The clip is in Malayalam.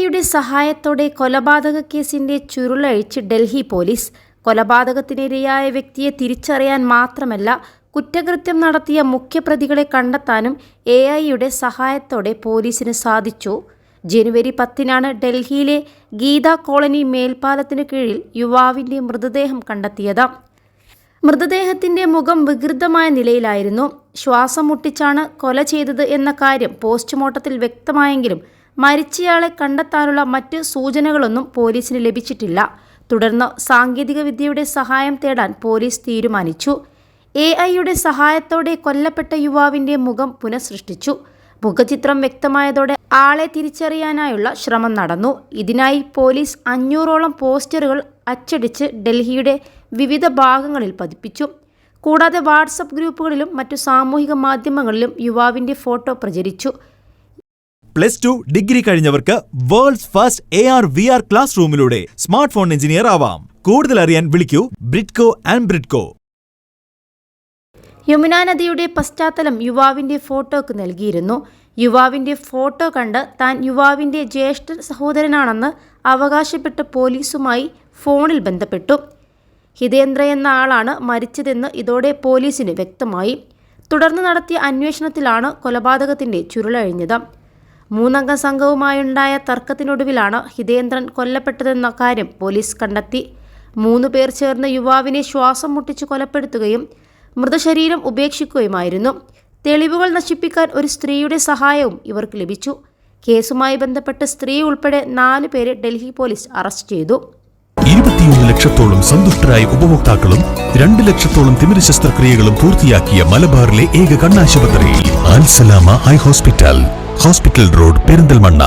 AI-യുടെ സഹായത്തോടെ കൊലപാതക കേസിന്റെ ചുരുളഴിച്ച് ഡൽഹി പോലീസ്. കൊലപാതകത്തിനിരയായ വ്യക്തിയെ തിരിച്ചറിയാൻ മാത്രമല്ല, കുറ്റകൃത്യം നടത്തിയ മുഖ്യപ്രതികളെ കണ്ടെത്താനും AI-യുടെ സഹായത്തോടെ പോലീസിന് സാധിച്ചു. ജനുവരി 10-നാണ് ഡൽഹിയിലെ ഗീത കോളനി മേൽപ്പാലത്തിനു കീഴിൽ യുവാവിന്റെ മൃതദേഹം കണ്ടെത്തിയത്. മൃതദേഹത്തിന്റെ മുഖം വികൃതമായ നിലയിലായിരുന്നു. ശ്വാസം മുട്ടിച്ചാണ് കൊല ചെയ്തത് എന്ന കാര്യം പോസ്റ്റ്മോർട്ടത്തിൽ വ്യക്തമായെങ്കിലും മരിച്ചയാളെ കണ്ടെത്താനുള്ള മറ്റ് സൂചനകളൊന്നും പോലീസിന് ലഭിച്ചിട്ടില്ല. തുടർന്ന് സാങ്കേതികവിദ്യയുടെ സഹായം തേടാൻ പോലീസ് തീരുമാനിച്ചു. AI-യുടെ സഹായത്തോടെ കൊല്ലപ്പെട്ട യുവാവിന്റെ മുഖം പുനഃസൃഷ്ടിച്ചു. മുഖചിത്രം വ്യക്തമായതോടെ ആളെ തിരിച്ചറിയാനായുള്ള ശ്രമം നടന്നു. ഇതിനായി പോലീസ് 500ഓളം പോസ്റ്ററുകൾ അച്ചടിച്ച് ഡൽഹിയുടെ വിവിധ ഭാഗങ്ങളിൽ പതിപ്പിച്ചു. കൂടാതെ വാട്സപ്പ് ഗ്രൂപ്പുകളിലും മറ്റു സാമൂഹിക മാധ്യമങ്ങളിലും യുവാവിന്റെ ഫോട്ടോ പ്രചരിച്ചു. +2 ഡിഗ്രി കഴിഞ്ഞവർക്ക് വേൾഡ്സ് ഫസ്റ്റ് AR/VR ക്ലാസ് റൂമിലൂടെ സ്മാർട്ട് ഫോൺ എഞ്ചിനീയർ ആവാം. കൂടുതൽ അറിയാൻ വിളിക്കൂ ബ്രിഡ്കോ ആൻഡ് ബ്രിഡ്കോ. യമുന നദിയുടെ പശ്ചാത്തലം യുവാവിന്റെ ഫോട്ടോക്ക് നൽകിയിരുന്നു. യുവാവിന്റെ ഫോട്ടോ കണ്ട് താൻ യുവാവിന്റെ ജ്യേഷ്ഠ സഹോദരനാണെന്ന് അവകാശപ്പെട്ട് പോലീസുമായി ഫോണിൽ ബന്ധപ്പെട്ടു. ഹിതേന്ദ്ര എന്ന ആളാണ് മരിച്ചതെന്ന് ഇതോടെ പോലീസിന് വ്യക്തമായി. തുടർന്ന് നടത്തിയ അന്വേഷണത്തിലാണ് കൊലപാതകത്തിന്റെ ചുരുളഴിഞ്ഞത്. 3-അംഗ സംഘവുമായുണ്ടായ തർക്കത്തിനൊടുവിലാണ് ഹിതേന്ദ്രൻ കൊല്ലപ്പെട്ടതെന്ന കാര്യം പോലീസ് കണ്ടെത്തി. 3 പേർ ചേർന്ന് യുവാവിനെ ശ്വാസം മുട്ടിച്ച് കൊലപ്പെടുത്തുകയും മൃതശരീരം ഉപേക്ഷിക്കുകയുമായിരുന്നു. തെളിവുകൾ നശിപ്പിക്കാൻ ഒരു സ്ത്രീയുടെ സഹായവും ഇവർക്ക് ലഭിച്ചു. കേസുമായി ബന്ധപ്പെട്ട് സ്ത്രീ ഉൾപ്പെടെ 4 പേരെ ഡൽഹി പോലീസ് അറസ്റ്റ് ചെയ്തു. 21 ലക്ഷത്തോളം സന്തുഷ്ടരായ ഉപഭോക്താക്കളും 2 ലക്ഷത്തോളം തിമിര ശസ്ത്രക്രിയകളും പൂർത്തിയാക്കിയ മലബാറിലെ ഏക കണ്ണാശുപത്രി Al Salama eye hospital, hospital road, Perinthalmanna.